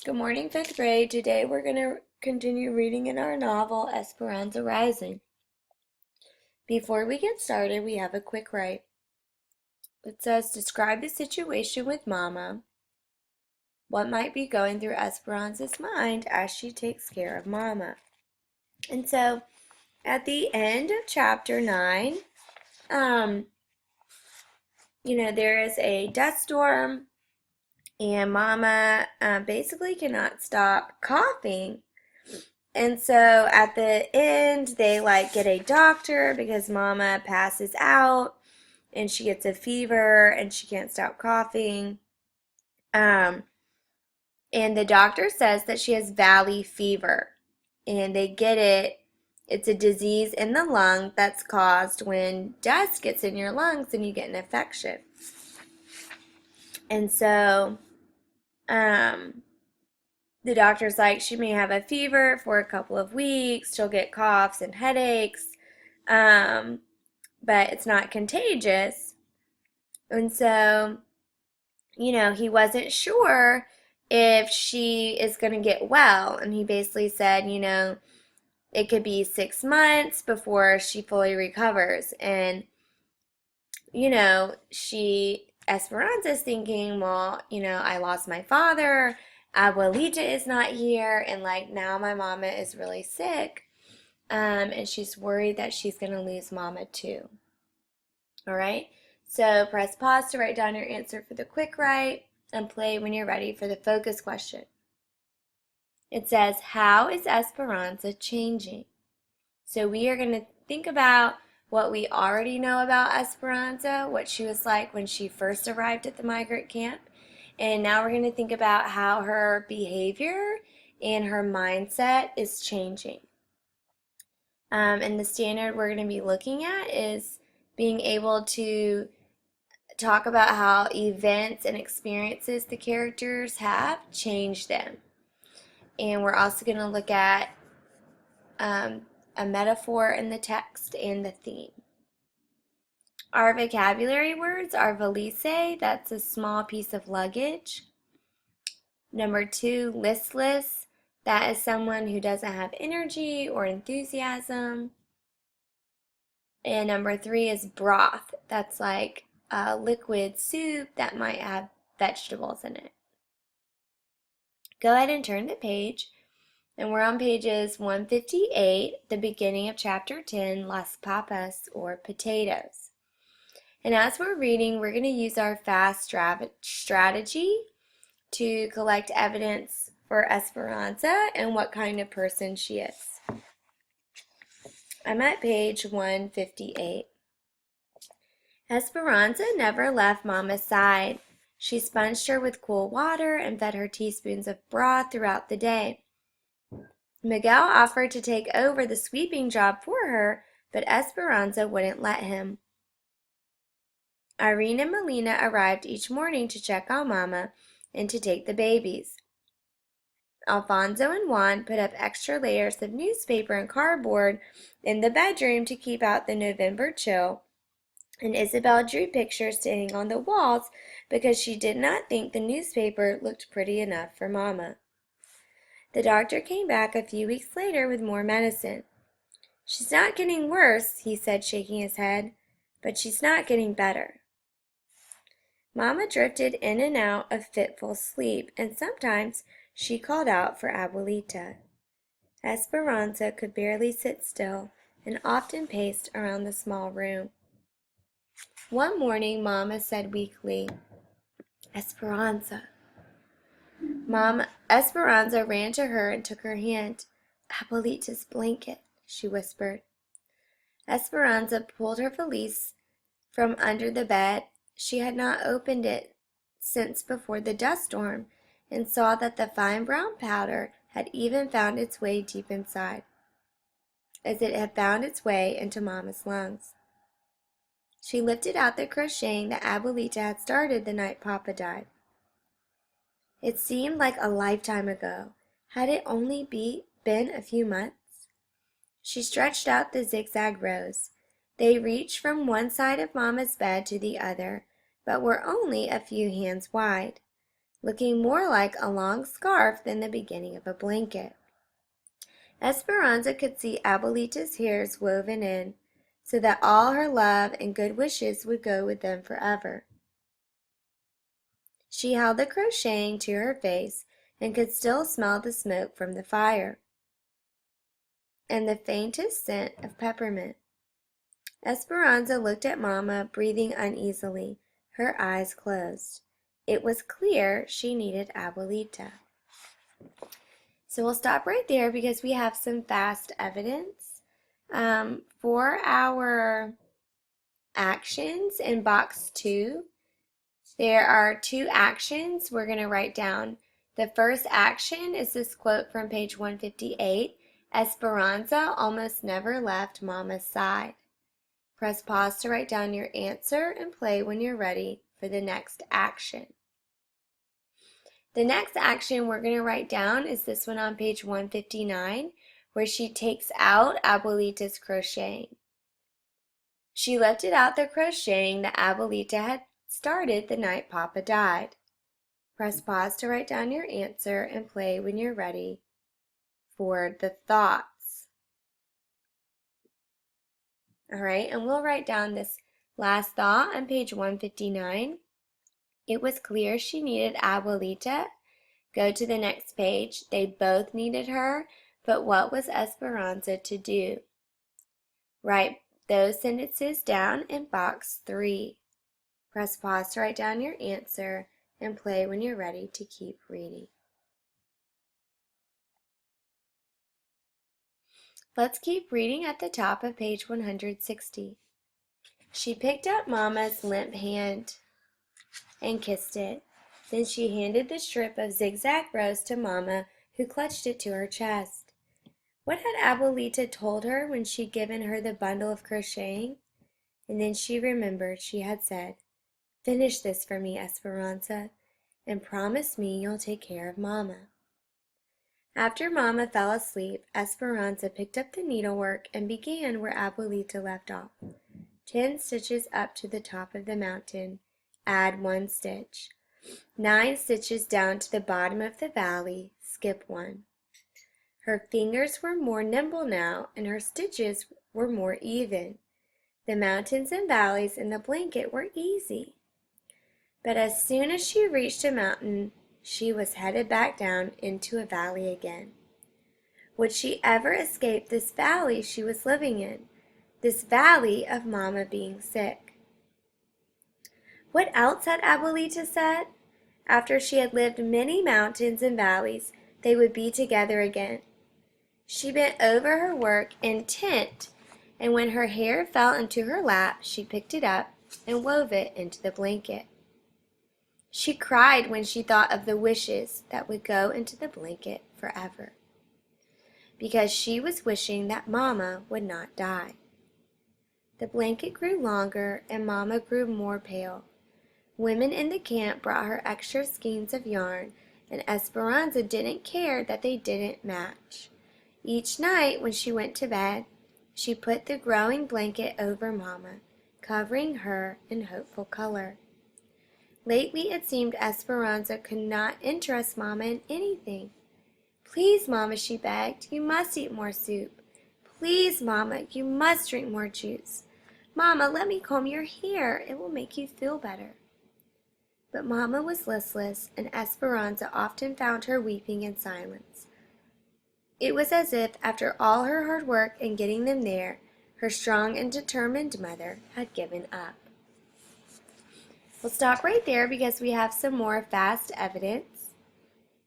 Good morning, fifth grade. Today we're going to continue reading in our novel, Esperanza Rising. Before we get started, we have a quick write. It says, describe the situation with Mama. What might be going through Esperanza's mind as she takes care of Mama? And so, at the end of chapter 9, there is a dust storm, and Mama basically cannot stop coughing. And so at the end, they get a doctor because Mama passes out and she gets a fever and she can't stop coughing. And the doctor says that she has valley fever, and they get it. It's a disease in the lung that's caused when dust gets in your lungs and you get an infection. And so, the doctor's like, she may have a fever for a couple of weeks. She'll get coughs and headaches, but it's not contagious. And so, he wasn't sure if she is going to get well. And he basically said, it could be 6 months before she fully recovers. And, Esperanza's thinking, well, I lost my father. Abuelita is not here, and now my mama is really sick, and she's worried that she's gonna lose mama too. All right, so press pause to write down your answer for the quick write and play when you're ready for the focus question. It says, how is Esperanza changing? So we are going to think about what we already know about Esperanza, what she was like when she first arrived at the migrant camp. And now we're going to think about how her behavior and her mindset is changing. And the standard we're going to be looking at is being able to talk about how events and experiences the characters have changed them. And we're also going to look at a metaphor in the text and the theme. Our vocabulary words are valise, that's a small piece of luggage. Number 2, listless, that is someone who doesn't have energy or enthusiasm. And number 3 is broth, that's like a liquid soup that might have vegetables in it. Go ahead and turn the page. And we're on pages 158, the beginning of chapter 10, Las Papas, or potatoes. And as we're reading, we're going to use our fast strategy to collect evidence for Esperanza and what kind of person she is. I'm at page 158. Esperanza never left Mama's side. She sponged her with cool water and fed her teaspoons of broth throughout the day. Miguel offered to take over the sweeping job for her, but Esperanza wouldn't let him. Irene and Melina arrived each morning to check on Mama and to take the babies. Alfonso and Juan put up extra layers of newspaper and cardboard in the bedroom to keep out the November chill, and Isabel drew pictures to hang on the walls because she did not think the newspaper looked pretty enough for Mama. The doctor came back a few weeks later with more medicine. She's not getting worse, he said, shaking his head, but she's not getting better. Mama drifted in and out of fitful sleep, and sometimes she called out for Abuelita. Esperanza could barely sit still and often paced around the small room. One morning, Mama said weakly, Esperanza. Esperanza ran to her and took her hand. Abuelita's blanket, she whispered. Esperanza pulled her valise from under the bed. She had not opened it since before the dust storm, and saw that the fine brown powder had even found its way deep inside, as it had found its way into Mama's lungs. She lifted out the crocheting that Abuelita had started the night Papa died. It seemed like a lifetime ago. Had it only been a few months? She stretched out the zigzag rows. They reached from one side of Mama's bed to the other, but were only a few hands wide. looking more like a long scarf than the beginning of a blanket. Esperanza could see Abuelita's hairs woven in, so that all her love and good wishes would go with them forever. She held the crocheting to her face and could still smell the smoke from the fire, and the faintest scent of peppermint. Esperanza looked at Mama, breathing uneasily, her eyes closed. It was clear she needed Abuelita. So we'll stop right there because we have some fast evidence. For our actions in box 2, there are 2 actions we're going to write down. The first action is this quote from page 158. Esperanza almost never left Mama's side. Press pause to write down your answer and play when you're ready for the next action. The next action we're going to write down is this one on page 159, where she takes out Abuelita's crocheting. She lifted out the crocheting that Abuelita had started the night Papa died. Press pause to write down your answer and play when you're ready for the thoughts. All right, and we'll write down this last thought on page 159. It was clear she needed Abuelita. Go to the next page. They both needed her, but what was Esperanza to do? Write those sentences down in box 3. Press pause to write down your answer and play when you're ready to keep reading. Let's keep reading at the top of page 160. She picked up Mama's limp hand and kissed it. Then she handed the strip of zigzag rose to Mama, who clutched it to her chest. What had Abuelita told her when she'd given her the bundle of crocheting? And then she remembered she had said, "Finish this for me, Esperanza, and promise me you'll take care of Mama." After Mama fell asleep, Esperanza picked up the needlework and began where Abuelita left off. 10 stitches up to the top of the mountain. Add 1 stitch. 9 stitches down to the bottom of the valley. Skip 1. Her fingers were more nimble now, and her stitches were more even. The mountains and valleys in the blanket were easy. But as soon as she reached a mountain, she was headed back down into a valley again. Would she ever escape this valley she was living in, this valley of Mama being sick? What else had Abuelita said? After she had lived many mountains and valleys, they would be together again. She bent over her work intent, and when her hair fell into her lap, she picked it up and wove it into the blanket. She cried when she thought of the wishes that would go into the blanket forever, because she was wishing that Mama would not die. The blanket grew longer, and Mama grew more pale. Women in the camp brought her extra skeins of yarn, and Esperanza didn't care that they didn't match. Each night when she went to bed, she put the growing blanket over Mama, covering her in hopeful color. Lately it seemed Esperanza could not interest Mama in anything. "Please, Mama," she begged, "you must eat more soup. Please, Mama, you must drink more juice. Mama, let me comb your hair. It will make you feel better." But Mama was listless, and Esperanza often found her weeping in silence. It was as if, after all her hard work in getting them there, her strong and determined mother had given up. We'll stop right there because we have some more fast evidence.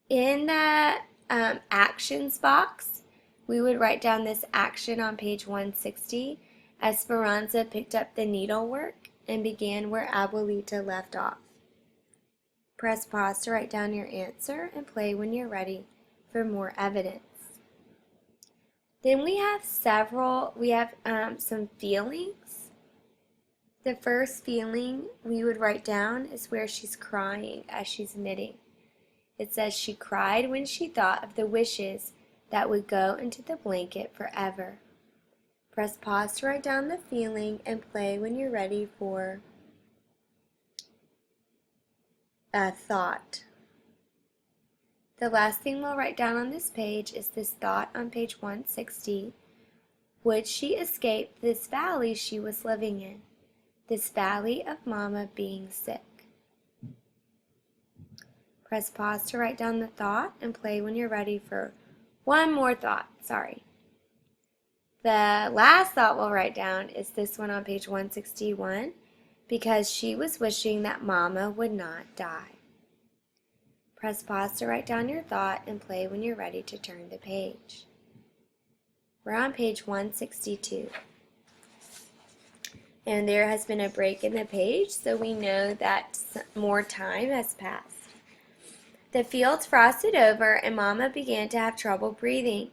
In the actions box, we would write down this action on page 160. Esperanza picked up the needlework and began where Abuelita left off. Press pause to write down your answer and play when you're ready for more evidence. Then we have some feelings. The first feeling we would write down is where she's crying as she's knitting. It says she cried when she thought of the wishes that would go into the blanket forever. Press pause to write down the feeling and play when you're ready for a thought. The last thing we'll write down on this page is this thought on page 160. Would she escape this valley she was living in? This valley of Mama being sick. Press pause to write down the thought and play when you're ready for one more thought. The last thought we'll write down is this one on page 161, because she was wishing that Mama would not die. Press pause to write down your thought and play when you're ready to turn the page. We're on page 162. And there has been a break in the page, so we know that more time has passed. The fields frosted over and Mama began to have trouble breathing.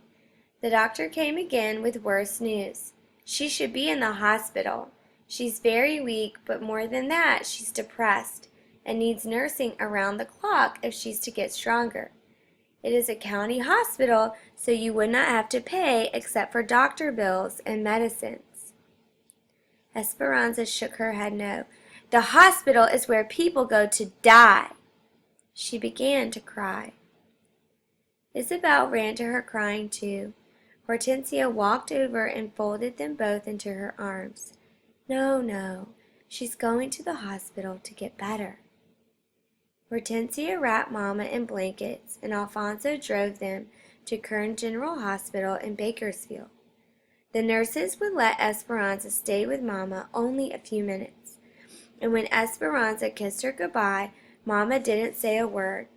The doctor came again with worse news. She should be in the hospital. She's very weak, but more than that, she's depressed and needs nursing around the clock if she's to get stronger. It is a county hospital, so you would not have to pay except for doctor bills and medicines. Esperanza shook her head no. The hospital is where people go to die. She began to cry. Isabel ran to her crying too. Hortensia walked over and folded them both into her arms. No, no, she's going to the hospital to get better. Hortensia wrapped Mama in blankets, and Alfonso drove them to Kern General Hospital in Bakersfield. The nurses would let Esperanza stay with Mama only a few minutes, and when Esperanza kissed her goodbye, Mama didn't say a word,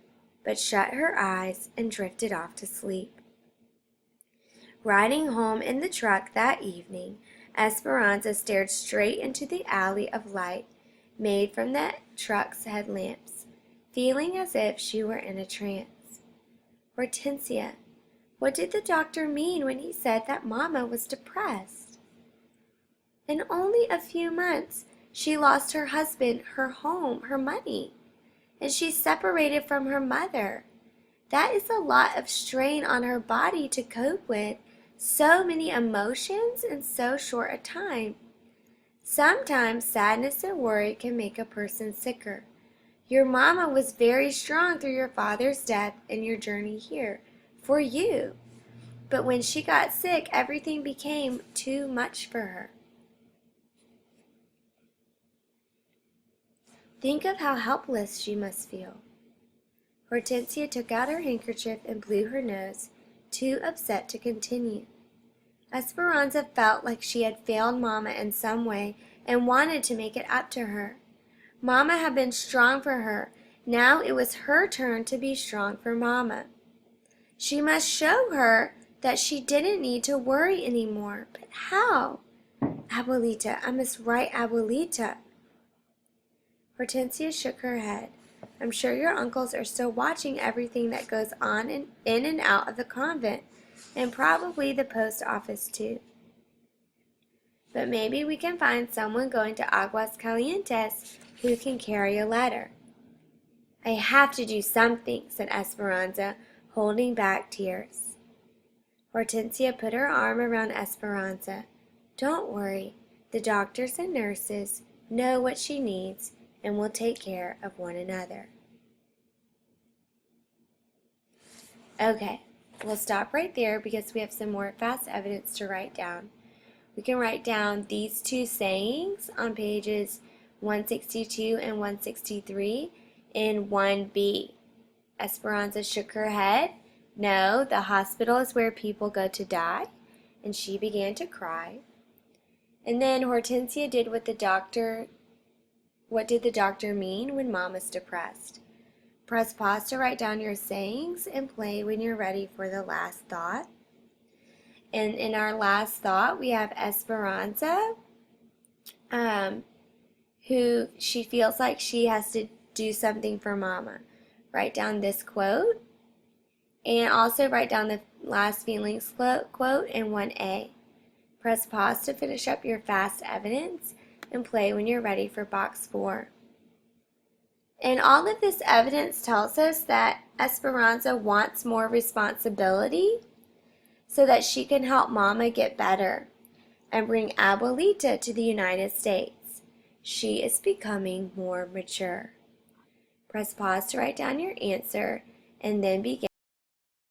but shut her eyes and drifted off to sleep. Riding home in the truck that evening, Esperanza stared straight into the alley of light made from the truck's headlamps, feeling as if she were in a trance. Hortensia, what did the doctor mean when he said that Mama was depressed? In only a few months, she lost her husband, her home, her money, and she's separated from her mother. That is a lot of strain on her body to cope with, so many emotions in so short a time. Sometimes sadness and worry can make a person sicker. Your Mama was very strong through your father's death and your journey here, for you. But when she got sick, everything became too much for her. Think of how helpless she must feel. Hortensia took out her handkerchief and blew her nose, too upset to continue. Esperanza felt like she had failed Mama in some way and wanted to make it up to her. Mama had been strong for her. Now it was her turn to be strong for Mama. She must show her that she didn't need to worry anymore. But how? Abuelita, I must write Abuelita. Hortensia shook her head. I'm sure your uncles are still watching everything that goes on in and out of the convent, and probably the post office too. But maybe we can find someone going to Aguas Calientes who can carry a letter. I have to do something, said Esperanza, holding back tears. Hortensia put her arm around Esperanza. Don't worry, the doctors and nurses know what she needs and will take care of one another. Okay, we'll stop right there because we have some more fast evidence to write down. We can write down these two sayings on pages 162 and 163 in 1B. Esperanza shook her head. No, the hospital is where people go to die. And she began to cry. And then Hortensia did what did the doctor mean when Mama's depressed? Press pause to write down your sayings and play when you're ready for the last thought. And in our last thought, we have Esperanza, who she feels like she has to do something for Mama. Write down this quote, and also write down the last feelings quote in 1A. Press pause to finish up your fast evidence and play when you're ready for box 4. And all of this evidence tells us that Esperanza wants more responsibility so that she can help Mama get better and bring Abuelita to the United States. She is becoming more mature. Press pause to write down your answer and then begin.